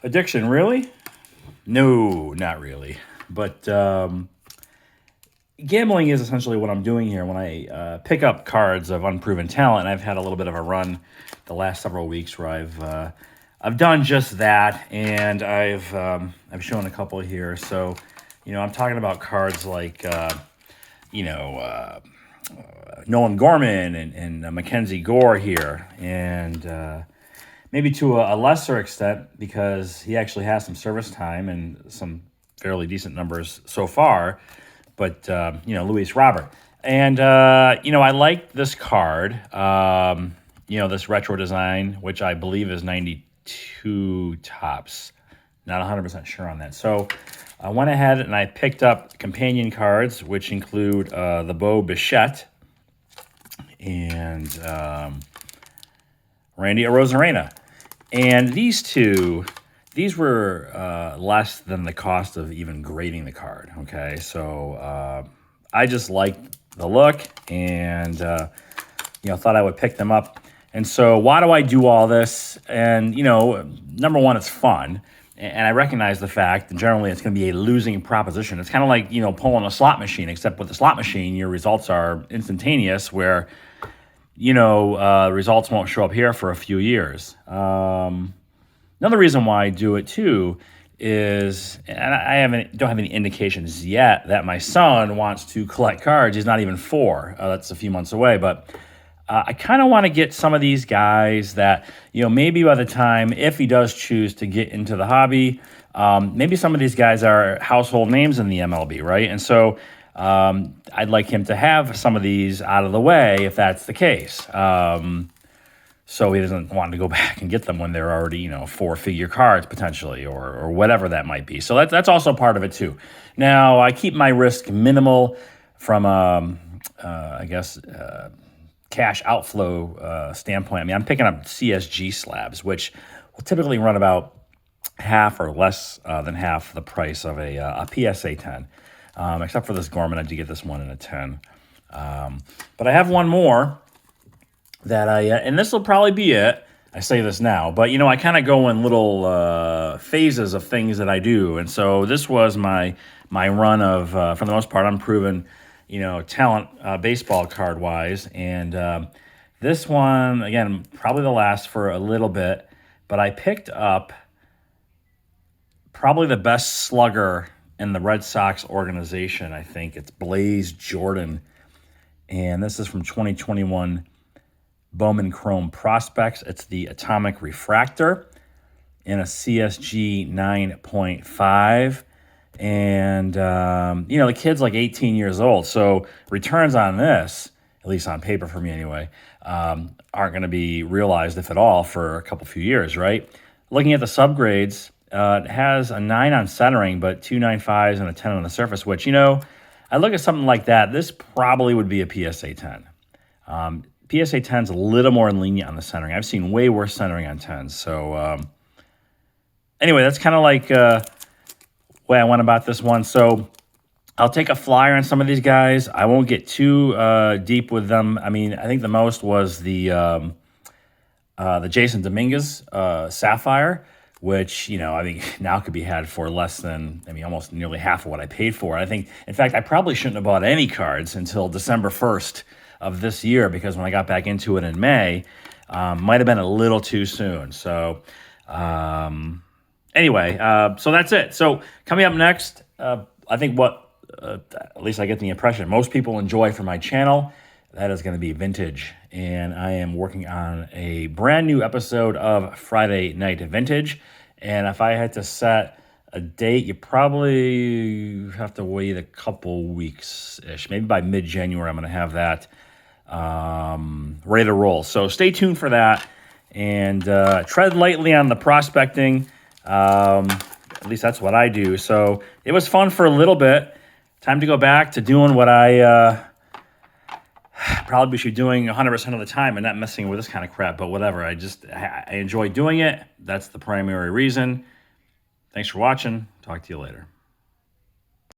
Addiction, really? No, not really. But gambling is essentially what I'm doing here when I pick up cards of unproven talent. I've had a little bit of a run the last several weeks where I've done just that, and I've shown a couple here. So, I'm talking about cards like you know. Nolan Gorman and Mackenzie Gore here, and maybe to a lesser extent because he actually has some service time and some fairly decent numbers so far. But Luis Robert, and I like this card. This retro design, which I believe is 92 tops. Not 100% sure on that. So I went ahead and I picked up companion cards, which include the Bo Bichette and Randy Arozarena. And these were less than the cost of even grading the card, okay? So I just liked the look and, thought I would pick them up. And so why do I do all this? And, number one, it's fun. And I recognize the fact that generally it's going to be a losing proposition. It's kind of like, pulling a slot machine, except with the slot machine, your results are instantaneous where, results won't show up here for a few years. Another reason why I do it too is, and I don't have any indications yet that my son wants to collect cards. He's not even 4. That's a few months away, but I kind of want to get some of these guys that, maybe by the time, if he does choose to get into the hobby, maybe some of these guys are household names in the MLB, right? And so I'd like him to have some of these out of the way if that's the case. So he doesn't want to go back and get them when they're already, 4-figure cards potentially or whatever that might be. So that's also part of it too. Now, I keep my risk minimal from, cash outflow standpoint. I mean, I'm picking up CSG slabs, which will typically run about half or less than half the price of a PSA 10, except for this Gorman. I did get this one in a 10. But I have one more that and this will probably be it. I say this now, but, I kind of go in little phases of things that I do. And so this was my run of, for the most part, unproven talent baseball card wise. And this one, again, probably the last for a little bit, but I picked up probably the best slugger in the Red Sox organization. I think it's Blaze Jordan. And this is from 2021 Bowman Chrome Prospects. It's the Atomic Refractor in a CSG 9.5. And, the kid's like 18 years old. So returns on this, at least on paper for me anyway, aren't going to be realized, if at all, for a few years, right? Looking at the subgrades, it has a 9 on centering, but 2 9.5s and a 10 on the surface, which, I look at something like that. This probably would be a PSA 10. PSA 10's a little more lenient on the centering. I've seen way worse centering on 10s. So, anyway, that's kind of like way I went about this one. So I'll take a flyer on some of these guys. I won't get too deep with them. I mean, I think the most was the Jason Dominguez Sapphire, which, I think now could be had for less than, almost nearly half of what I paid for. I think, in fact, I probably shouldn't have bought any cards until December 1st of this year, because when I got back into it in May, might have been a little too soon. So, anyway, so that's it. So coming up next, I think at least I get the impression most people enjoy from my channel, that is going to be vintage. And I am working on a brand new episode of Friday Night Vintage. And if I had to set a date, you probably have to wait a couple weeks-ish. Maybe by mid-January, I'm going to have that ready to roll. So stay tuned for that. And tread lightly on the prospecting. At least that's what I do. So it was fun for a little bit. Time to go back to doing what I probably should be doing 100% of the time and not messing with this kind of crap, but whatever. I enjoy doing it. That's the primary reason. Thanks for watching. Talk to you later.